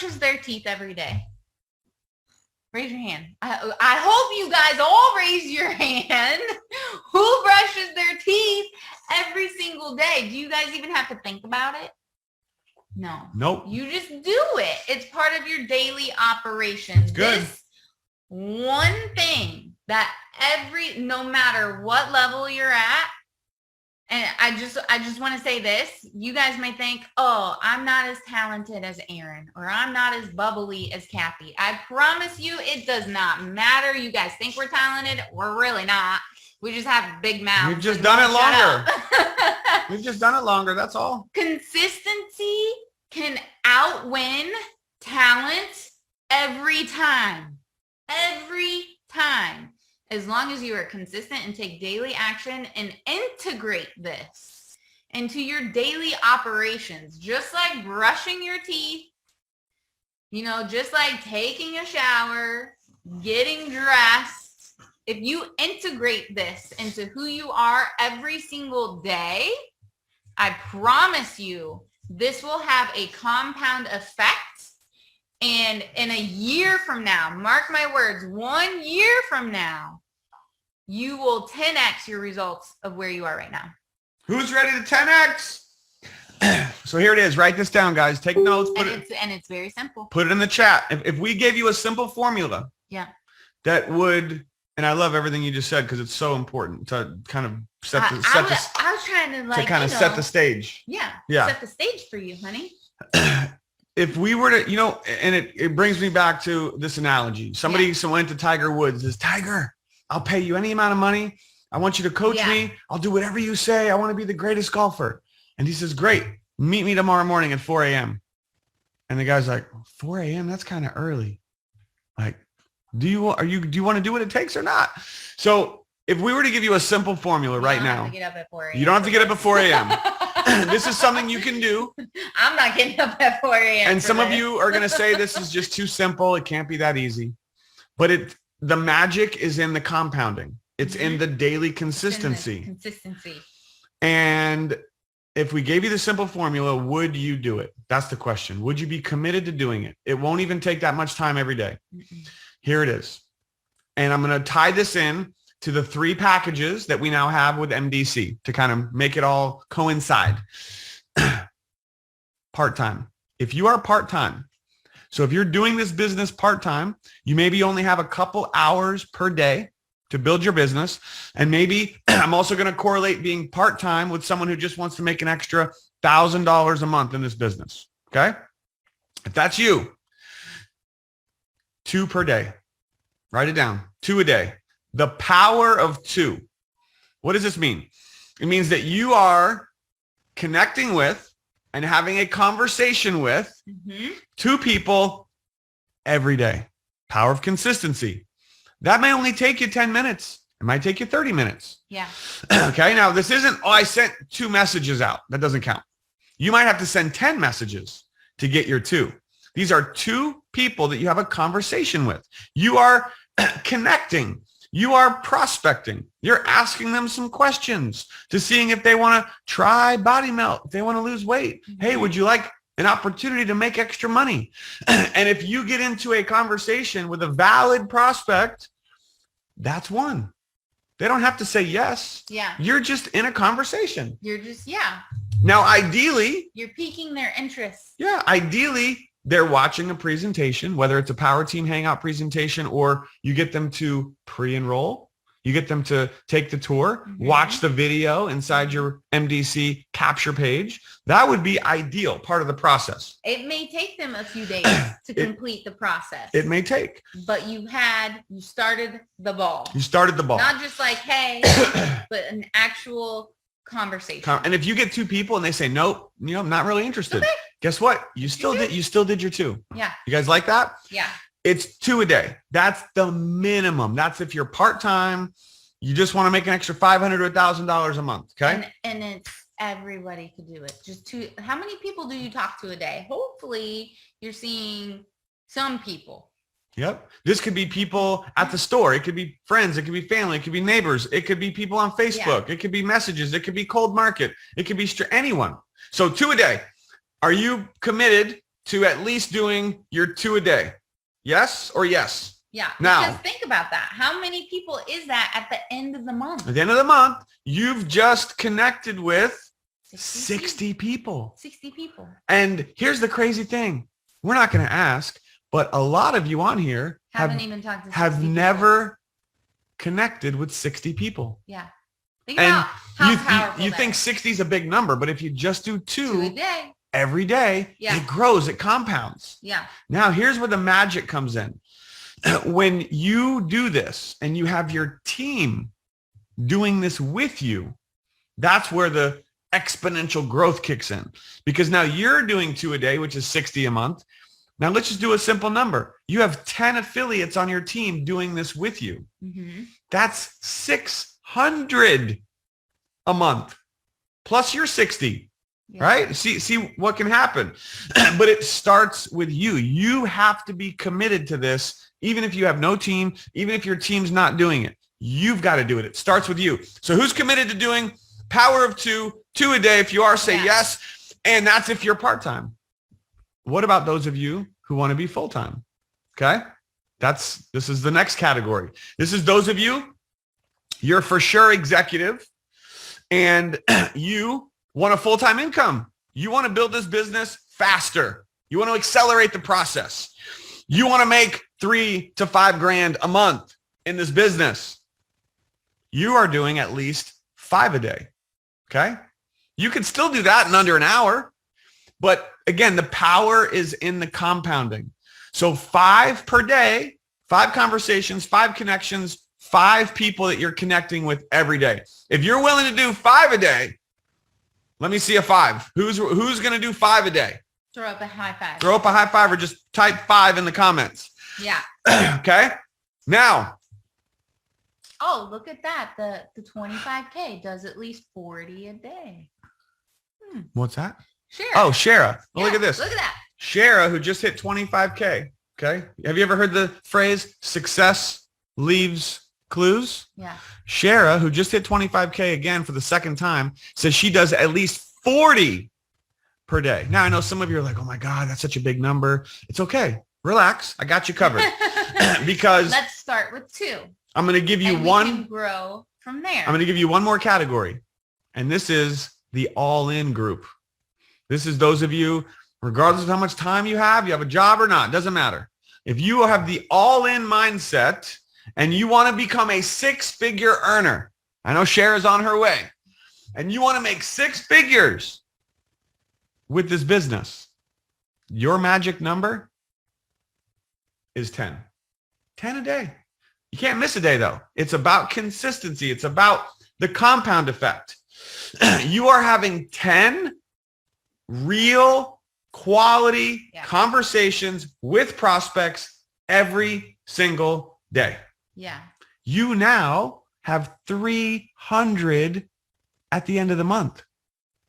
brushes their teeth every day? Raise your hand. I hope you guys all raise your hand. Who brushes their teeth every single day? Do you guys even have to think about it? No. Nope. You just do it. It's part of your daily operations. Good. This one thing that no matter what level you're at, and I just want to say this, you guys may think, oh, I'm not as talented as Aaron, or I'm not as bubbly as Kathy. I promise you, it does not matter. You guys think we're talented. We're really not. We just have big mouths. We've just done it longer. We've just done it longer. That's all. Consistency can outwin talent every time. Every time. As long as you are consistent and take daily action and integrate this into your daily operations, just like brushing your teeth, just like taking a shower, getting dressed. If you integrate this into who you are every single day, I promise you, this will have a compound effect. And in a year from now, mark my words, 1 year from now, you will 10x your results of where you are right now. Who's ready to 10x? So here it is. Write this down, guys. Take notes. And it's very simple. Put it in the chat. If we gave you a simple formula, that would, and I love everything you just said because it's so important to kind of set the stage. Yeah. Set the stage for you, honey. If we were to, and it brings me back to this analogy. Somebody went to Tiger Woods, says, Tiger, I'll pay you any amount of money. I want you to coach me. I'll do whatever you say. I want to be the greatest golfer. And he says, great. Meet me tomorrow morning at 4 a.m. And the guy's like, 4 a.m.? That's kind of early. Like, do you want to do what it takes or not? So if we were to give you a simple formula right now, you don't have to get up at 4 a.m. This is something you can do. I'm not getting up at 4 a.m. And some of you are going to say this is just too simple. It can't be that easy. But the magic is in the compounding. It's in the daily consistency. And if we gave you the simple formula, would you do it? That's the question. Would you be committed to doing it? It won't even take that much time every day. Here it is. And I'm going to tie this in to the 3 packages that we now have with MDC to kind of make it all coincide. Part-time. If you are part-time, so if you're doing this business part-time, you maybe only have a couple hours per day to build your business. And maybe I'm also going to correlate being part-time with someone who just wants to make an extra $1,000 a month in this business. Okay. If that's you, 2 per day, write it down, 2 a day. The power of 2. What does this mean? It means that you are connecting with and having a conversation with 2 people every day. Power of consistency. That may only take you 10 minutes. It might take you 30 minutes. Yeah. Okay. Now this isn't, I sent 2 messages out. That doesn't count. You might have to send 10 messages to get your 2. These are 2 people that you have a conversation with. You are connecting. You are prospecting. You're asking them some questions to seeing if they want to try Body Melt, if they want to lose weight. Hey, would you like an opportunity to make extra money? And if you get into a conversation with a valid prospect, that's one. They don't have to say yes. Yeah. You're just in a conversation. You're just, Now, ideally, you're piquing their interest. Yeah. Ideally, they're watching a presentation, whether it's a Power Team Hangout presentation or you get them to pre-enroll. You get them to take the tour, watch the video inside your MDC capture page. That would be ideal, part of the process. It may take them a few days to complete the process. It may take. But you started the ball. You started the ball. Not just like, hey, but an actual conversation. And if you get 2 people and they say, nope, I'm not really interested. Okay. Guess what? You still did your 2. Yeah. You guys like that? Yeah. It's 2 a day. That's the minimum. That's if you're part-time, you just want to make an extra $500 to $1,000 a month. Okay. And it's everybody could do it. Just 2. How many people do you talk to a day? Hopefully you're seeing some people. Yep. This could be people at the store. It could be friends. It could be family. It could be neighbors. It could be people on Facebook. Yeah. It could be messages. It could be cold market. It could be anyone. So 2 a day. Are you committed to at least doing your 2 a day? Yes or yes? Yeah. Now, because think about that. How many people is that at the end of the month? at the end of the month, you've just connected with 60 60 people. 60 people. And here's the crazy thing. We're not going to ask, but a lot of you on here Haven't even talked to 60 have people. never connected with 60 people. Yeah. Think And about how powerful you that think is. 60 is a big number, but if you just do 2 a two day. every day, Yeah. it grows, it compounds. Yeah. Now, here's where the magic comes in. When you do this and you have your team doing this with you, that's where the exponential growth kicks in, because now you're doing 2 a day, which is 60 a month. Now let's just do a simple number. You have 10 affiliates on your team doing this with you. Mm-hmm. That's 600 a month plus your 60, Yeah. right? See what can happen. But it starts with you. You have to be committed to this, even if you have no team, even if your team's not doing it. You've got to do it. It starts with you. So who's committed to doing power of 2 a day? If you are, say yes. And that's if you're part-time. What about those of you who want to be full-time? Okay. This is the next category. This is those of you, you're for sure executive and you want a full-time income. You want to build this business faster. You want to accelerate the process. You want to make 3 to 5 grand a month in this business. You are doing at least 5 a day. Okay. You could still do that in under an hour. But again, the power is in the compounding. So 5 per day, 5 conversations, 5 connections, 5 people that you're connecting with every day. If you're willing to do 5 a day, let me see a 5. Who's going to do 5 a day? Throw up a high five. Throw up a high five or just type 5 in the comments. Yeah. Okay. Now. Oh, look at that. The 25K does at least 40 a day. What's that? Shara. Oh, Shara. Well, Yeah, look at this. Look at that. Shara, who just hit 25K. Okay. Have you ever heard the phrase success leaves clues? Yeah. Shara, who just hit 25K again for the second time, says she does at least 40 per day. Now, I know some of you are like, oh my God, that's such a big number. It's okay. Relax. I got you covered. Because let's start with 2. I'm going to give you and one. We can grow from there. I'm going to give you one more category. And this is the all-in group. This is those of you, regardless of how much time you have a job or not, doesn't matter. If you have the all-in mindset and you want to become a 6-figure earner, I know Shara's on her way, and you want to make 6 figures with this business, your magic number is 10. 10 a day. You can't miss a day though. It's about consistency. It's about the compound effect. You are having 10 real quality conversations with prospects every single day. Yeah. You now have 300 at the end of the month.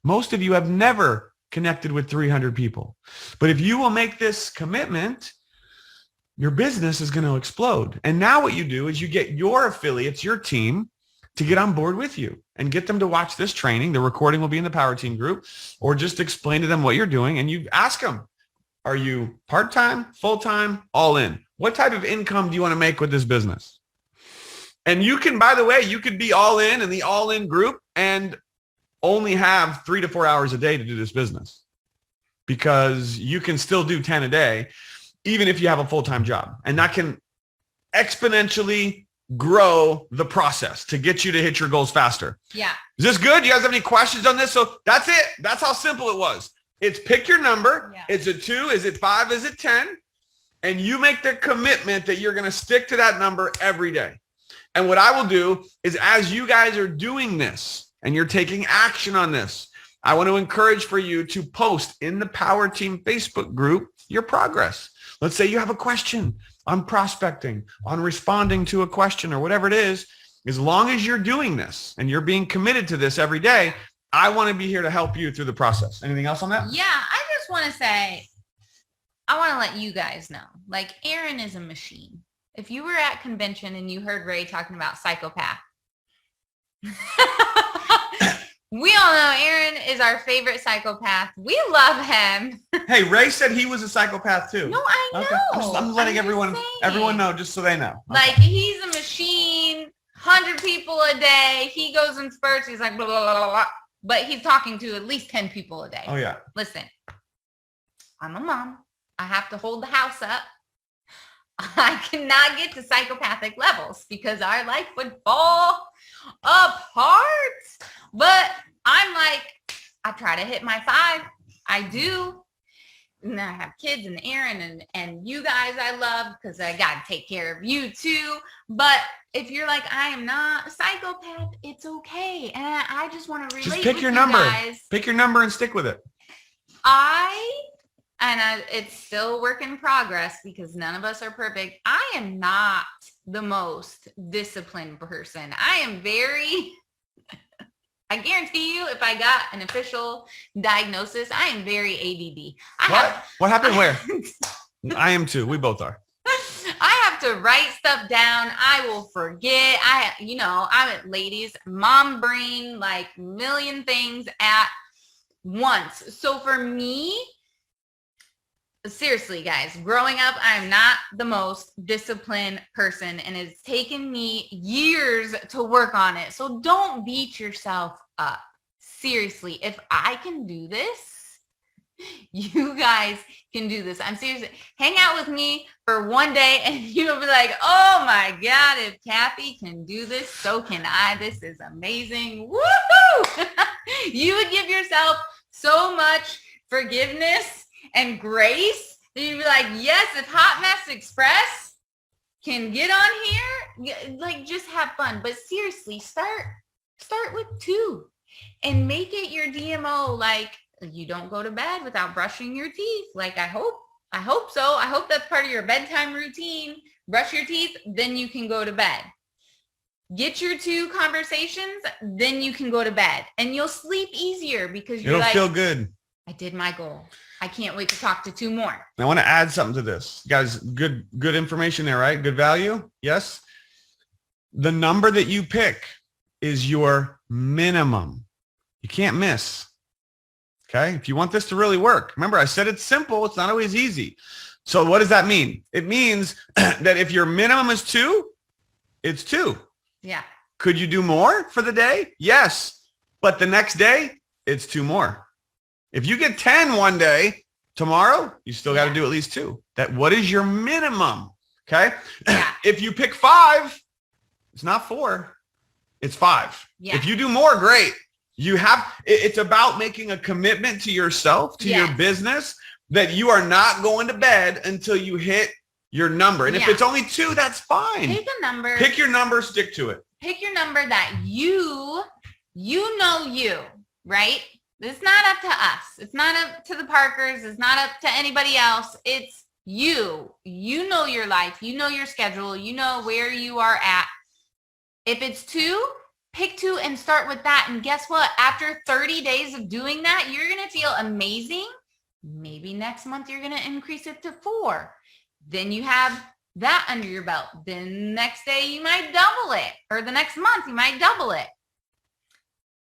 Most of you have never connected with 300 people. But if you will make this commitment, your business is going to explode. And now what you do is you get your affiliates, your team, to get on board with you and get them to watch this training. The recording will be in the Power Team group, or just explain to them what you're doing. And you ask them, are you part-time, full-time, all in? What type of income do you want to make with this business? And you can, by the way, you could be all in the all-in group and only have 3 to 4 hours a day to do this business, because you can still do 10 a day, even if you have a full-time job. And that can exponentially grow the process to get you to hit your goals faster. Yeah. Is this good? Do you guys have any questions on this? So that's it. That's how simple it was. It's pick your number. Yeah. Is it 2? Is it 5? Is it 10? And you make the commitment that you're going to stick to that number every day. And what I will do is, as you guys are doing this and you're taking action on this, I want to encourage for you to post in the Power Team Facebook group your progress. Let's say you have a question on prospecting, on responding to a question, or whatever it is. As long as you're doing this and you're being committed to this every day, I want to be here to help you through the process. Anything else on that? Yeah, I just want to say, I want to let you guys know, like, Aaron is a machine. If you were at convention and you heard Ray talking about psychopath, We all know Aaron is our favorite psychopath. We love him. Hey, Ray said he was a psychopath too. No, I know. Okay. I'm letting everyone know just so they know. Okay. Like, he's a machine, 100 people a day. He goes in spurts. He's like, blah, blah, blah, blah, blah. But he's talking to at least 10 people a day. Oh, yeah. Listen, I'm a mom. I have to hold the house up. I cannot get to psychopathic levels because our life would fall apart. But I'm like, I try to hit my 5. I do. And I have kids and Aaron and you guys I love because I got to take care of you too. But if you're like, I am not a psychopath, it's okay. And I just want to relate just pick with your you number. Guys. Pick your number and stick with it. It's still work in progress because none of us are perfect. I am not the most disciplined person. I am very... I guarantee you, if I got an official diagnosis, I am very ADD. What happened where? I am too. We both are. I have to write stuff down. I will forget. I'm ladies, mom brain, like million things at once. So for me, seriously, guys, growing up, I'm not the most disciplined person, and it's taken me years to work on it. So don't beat yourself up. Seriously, if I can do this, you guys can do this. I'm serious. Hang out with me for one day and you'll be like, oh my God, if Kathy can do this, so can I. This is amazing. Woohoo! You would give yourself so much forgiveness and grace that you'd be like, yes, if Hot Mess Express can get on here, like, just have fun. But seriously, start with 2 and make it your DMO. Like, you don't go to bed without brushing your teeth. Like, I hope so. I hope that's part of your bedtime routine. Brush your teeth, then you can go to bed. Get your 2 conversations, then you can go to bed, and you'll sleep easier because you're like, it'll feel good. I did my goal. I can't wait to talk to 2 more. I want to add something to this. Guys, good information there, right? Good value. Yes. The number that you pick is your minimum. You can't miss. Okay. If you want this to really work, remember I said it's simple. It's not always easy. So what does that mean? It means that if your minimum is 2, it's 2. Yeah. Could you do more for the day? Yes. But the next day, it's 2 more. If you get 10 one day, tomorrow, you still got to do at least 2. What is your minimum? Okay. Yeah. If you pick 5, it's not 4, it's 5. Yeah. If you do more, great. It's about making a commitment to yourself, to your business, that you are not going to bed until you hit your number. And if it's only 2, that's fine. Pick a number. Pick your number, stick to it. Pick your number that you know, right? It's not up to us. It's not up to the Parkers. It's not up to anybody else. It's you. You know your life. You know your schedule. You know where you are at. If it's 2, pick 2 and start with that. And guess what? After 30 days of doing that, you're going to feel amazing. Maybe next month you're going to increase it to 4. Then you have that under your belt. Then next day you might double it. Or the next month you might double it.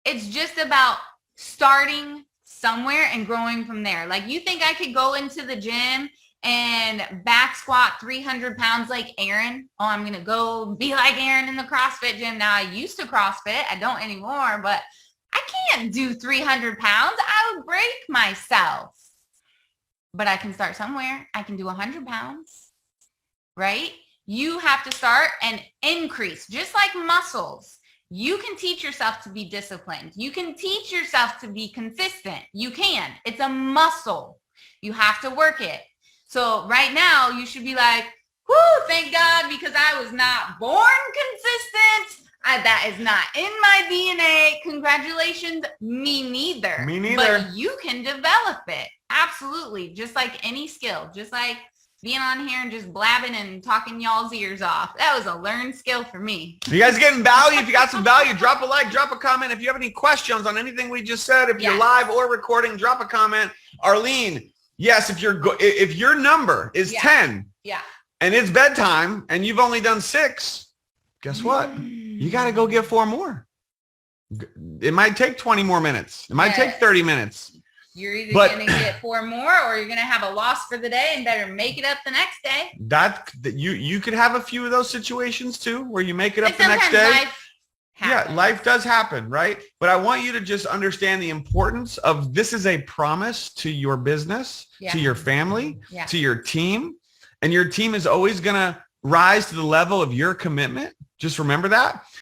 It's just about starting somewhere and growing from there. Like, you think I could go into the gym and back squat 300 pounds like Aaron? Oh, I'm going to go be like Aaron in the CrossFit gym. Now, I used to CrossFit. I don't anymore, but I can't do 300 pounds. I would break myself. But I can start somewhere. I can do 100 pounds, right? You have to start and increase, just like muscles. You can teach yourself to be disciplined. You can teach yourself to be consistent. You can. It's a muscle. You have to work it. So right now you should be like, whoo, thank God, because I was not born consistent. That is not in my DNA. Congratulations. Me neither. Me neither. But you can develop it. Absolutely. Just like any skill. Just like being on here and just blabbing and talking y'all's ears off. That was a learned skill for me. You guys getting value? If you got some value, drop a like, drop a comment. If you have any questions on anything we just said, if you're live or recording, drop a comment. Arlene, yes, if your number is 10 and it's bedtime and you've only done 6, guess what? You got to go get 4 more. It might take 20 more minutes. It might take 30 minutes. You're either going to get 4 more or you're going to have a loss for the day and better make it up the next day. That you could have a few of those situations too, where you make it up the next day. Life does happen, right? But I want you to just understand the importance of this is a promise to your business, to your family, to your team. And your team is always going to rise to the level of your commitment. Just remember that.